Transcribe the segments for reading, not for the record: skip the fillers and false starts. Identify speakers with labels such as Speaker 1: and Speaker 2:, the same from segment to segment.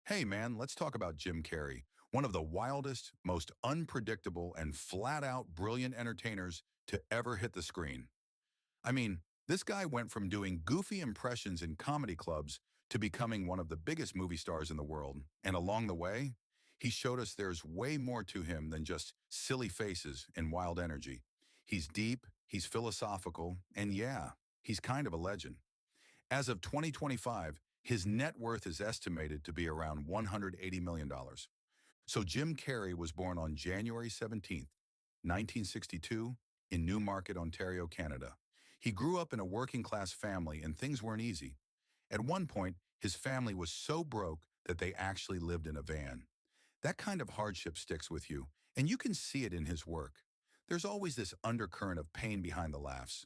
Speaker 1: Hey man, let's talk about Jim Carrey, one of the wildest, most unpredictable, and flat-out brilliant entertainers to ever hit the screen. I mean, this guy went from doing goofy impressions in comedy clubs to becoming one of the biggest movie stars in the world. And along the way, he showed us there's way more to him than just silly faces and wild energy. He's deep, he's philosophical, and yeah, he's kind of a legend. As of 2025, his net worth is estimated to be around $180 million. So Jim Carrey was born on January 17th, 1962, in Newmarket, Ontario, Canada. He grew up in a working-class family and things weren't easy. At one point, his family was so broke that they actually lived in a van. That kind of hardship sticks with you, and you can see it in his work. There's always this undercurrent of pain behind the laughs.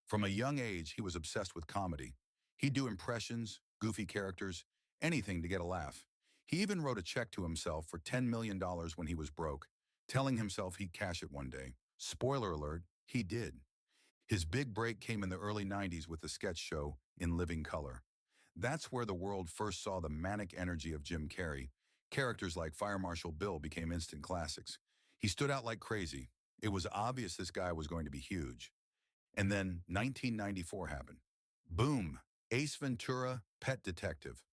Speaker 1: From a young age, he was obsessed with comedy. He'd do impressions, goofy characters, anything to get a laugh. He even wrote a check to himself for $10 million when he was broke, telling himself he'd cash it one day. Spoiler alert, he did. His big break came in the early 90s with the sketch show In Living Color. That's where the world first saw the manic energy of Jim Carrey. Characters like Fire Marshal Bill became instant classics. He stood out like crazy. It was obvious this guy was going to be huge. And then 1994 happened. Boom, Ace Ventura, Pet Detective.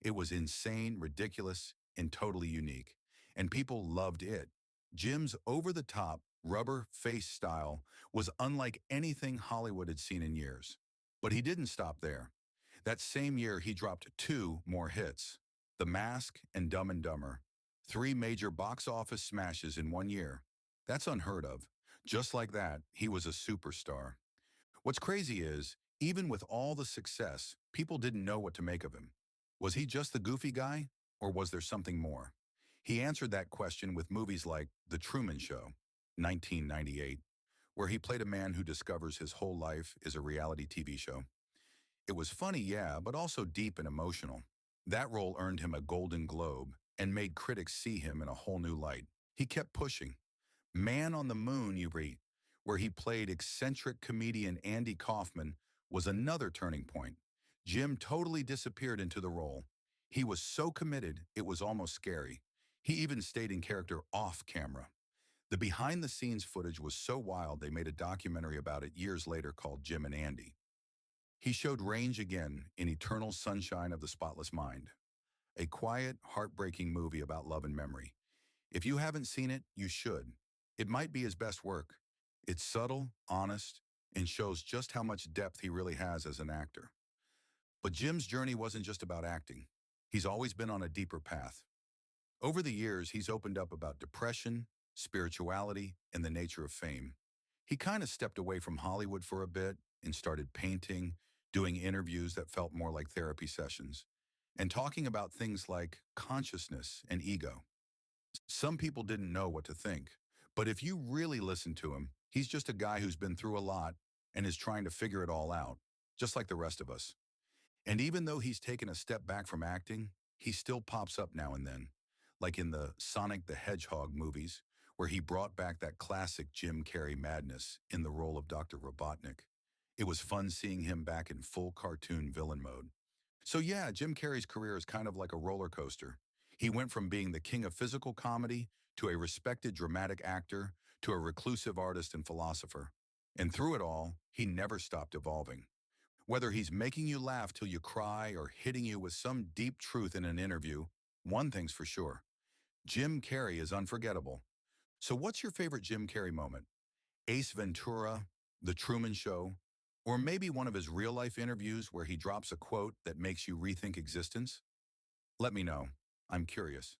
Speaker 1: It was insane, ridiculous, and totally unique. And people loved it. Jim's over-the-top, rubber face style was unlike anything Hollywood had seen in years. But he didn't stop there. That same year, he dropped two more hits, The Mask and Dumb and Dumber. Three major box office smashes in one year. That's unheard of. Just like that, he was a superstar. What's crazy is, even with all the success, people didn't know what to make of him. Was he just the goofy guy, or was there something more? He answered that question with movies like The Truman Show, 1998, where he played a man who discovers his whole life is a reality TV show. It was funny, yeah, but also deep and emotional. That role earned him a Golden Globe and made critics see him in a whole new light. He kept pushing. Man on the Moon, you read, where he played eccentric comedian Andy Kaufman, was another turning point. Jim totally disappeared into the role. He was so committed, it was almost scary. He even stayed in character off camera. The behind-the-scenes footage was so wild they made a documentary about it years later called Jim and Andy. He showed range again in Eternal Sunshine of the Spotless Mind, a quiet, heartbreaking movie about love and memory. If you haven't seen it, you should. It might be his best work. It's subtle, honest, and shows just how much depth he really has as an actor. But Jim's journey wasn't just about acting. He's always been on a deeper path. Over the years, he's opened up about depression, spirituality, and the nature of fame. He kind of stepped away from Hollywood for a bit and started painting, doing interviews that felt more like therapy sessions, and talking about things like consciousness and ego. Some people didn't know what to think, but if you really listen to him, he's just a guy who's been through a lot and is trying to figure it all out, just like the rest of us. And even though he's taken a step back from acting, he still pops up now and then, like in the Sonic the Hedgehog movies, where he brought back that classic Jim Carrey madness in the role of Dr. Robotnik. It was fun seeing him back in full cartoon villain mode. So yeah, Jim Carrey's career is kind of like a roller coaster. He went from being the king of physical comedy to a respected dramatic actor to a reclusive artist and philosopher. And through it all, he never stopped evolving. Whether he's making you laugh till you cry or hitting you with some deep truth in an interview, one thing's for sure. Jim Carrey is unforgettable. So what's your favorite Jim Carrey moment? Ace Ventura, The Truman Show, or maybe one of his real-life interviews where he drops a quote that makes you rethink existence? Let me know. I'm curious.